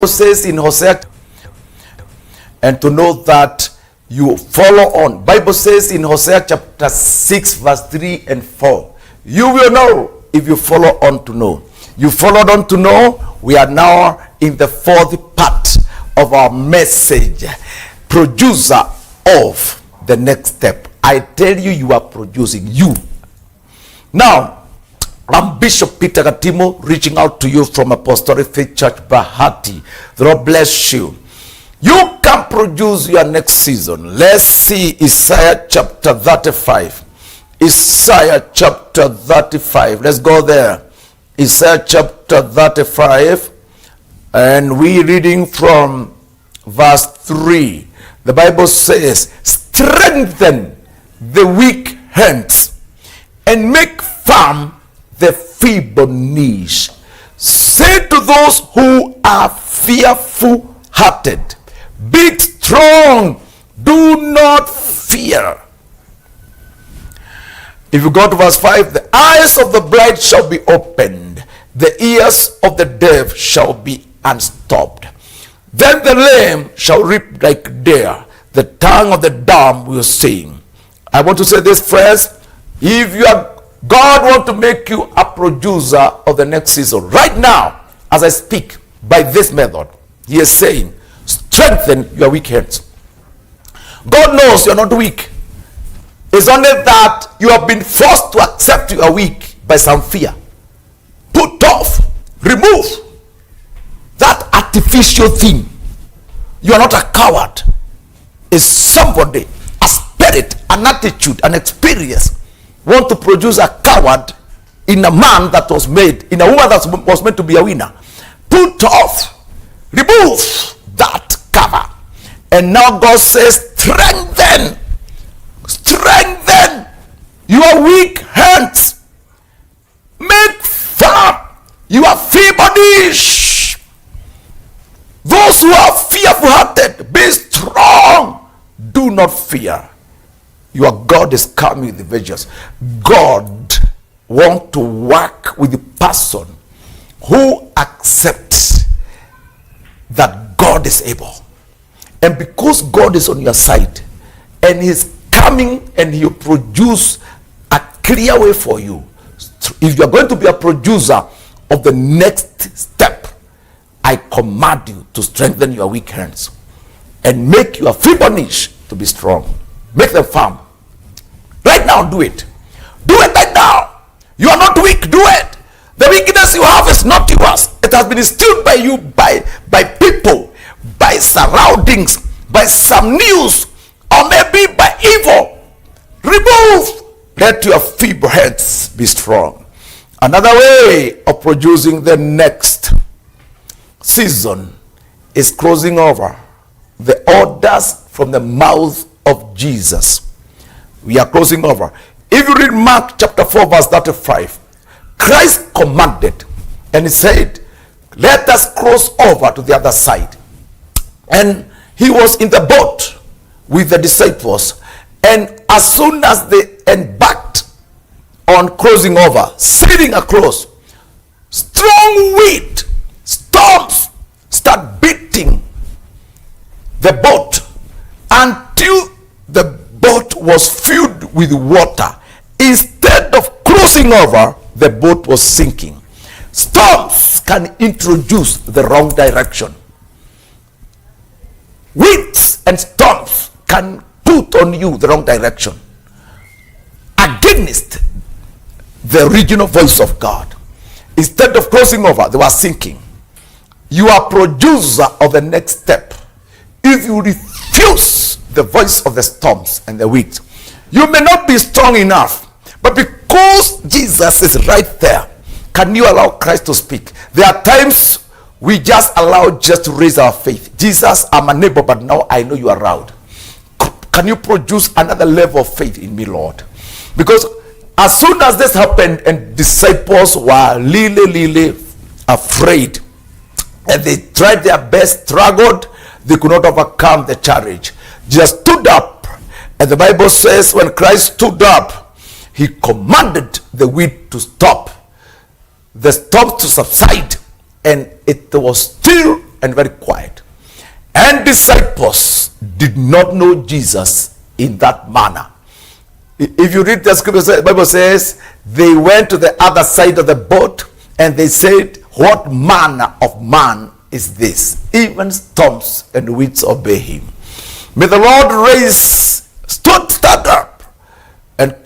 says in Hosea, and to know that you follow on. Bible says in Hosea chapter 6 verse 3 and 4, you will know if you follow on to know. You followed on to know. We are now in the fourth part of our message, producer of the next step. I tell you, you are producing you. Now, I'm Bishop Peter Gatimu, reaching out to you from Apostolic Faith Church, Bahati. The Lord bless you. You can produce your next season. Let's see Isaiah chapter 35. Isaiah chapter 35. Let's go there. Isaiah chapter 35. And we're reading from verse 3. The Bible says, strengthen the weak hands and make firm the feeble knees. Say to those who are fearful hearted, be strong, do not fear. If you go to verse 5, the eyes of the blind shall be opened, the ears of the deaf shall be unstopped. Then the lame shall reap like deer, the tongue of the dumb will sing. I want to say this phrase: if you are, God want to make you a producer of the next season. Right now, as I speak, by this method, He is saying, strengthen your weak hands. God knows you're not weak. It's only that you have been forced to accept you are weak by some fear. Put off, remove that artificial thing. You are not a coward. It's somebody, a spirit, an attitude, an experience want to produce a coward in a man that was made, in a woman that was meant to be a winner. Put off, remove that cover. And now God says, strengthen your weak hands, make firm your feeble knees. Those who are fearful hearted, be strong, do not fear. Your God is coming with the vengeance. God wants to work with the person who accepts that God is able. And because God is on your side and He's coming and He'll produce a clear way for you. If you're going to be a producer of the next step, I command you to strengthen your weak hands and make your feeble knees to be strong. Make them firm. Right now, do it. Do it right now. You are not weak. Do it. The weakness you have is not yours. It has been instilled by you, by people, by surroundings, by some news, or maybe by evil. Remove. Let your feeble hands be strong. Another way of producing the next season is closing over the orders from the mouth of Jesus. We are closing over. If you read Mark chapter 4 verse 35, Christ commanded and He said, let us cross over to the other side. And He was in the boat with the disciples, and as soon as they embarked on crossing over, sailing across, strong wind, storms start beating the boat until the boat was filled with water. Instead of crossing over, the boat was sinking. Storms can introduce the wrong direction. Winds and storms can put on you the wrong direction against the original voice of God. Instead of crossing over, they were sinking. You are producer of the next step. If you refuse the voice of the storms and the winds, you may not be strong enough, but because Jesus is right there, can you allow Christ to speak? There are times we just allow just to raise our faith. Jesus, I'm a neighbor, but now I know you are around. Can you produce another level of faith in me, Lord? Because as soon as this happened and disciples were really afraid, and they tried their best, struggled, they could not overcome the challenge. Jesus stood up, and the Bible says when Christ stood up, He commanded the wind to stop, the storm to subside, and it was still and very quiet. And disciples did not know Jesus in that manner. If you read the scripture, the Bible says they went to the other side of the boat and they said, what manner of man is this? Even storms and winds obey him. May the Lord stand up and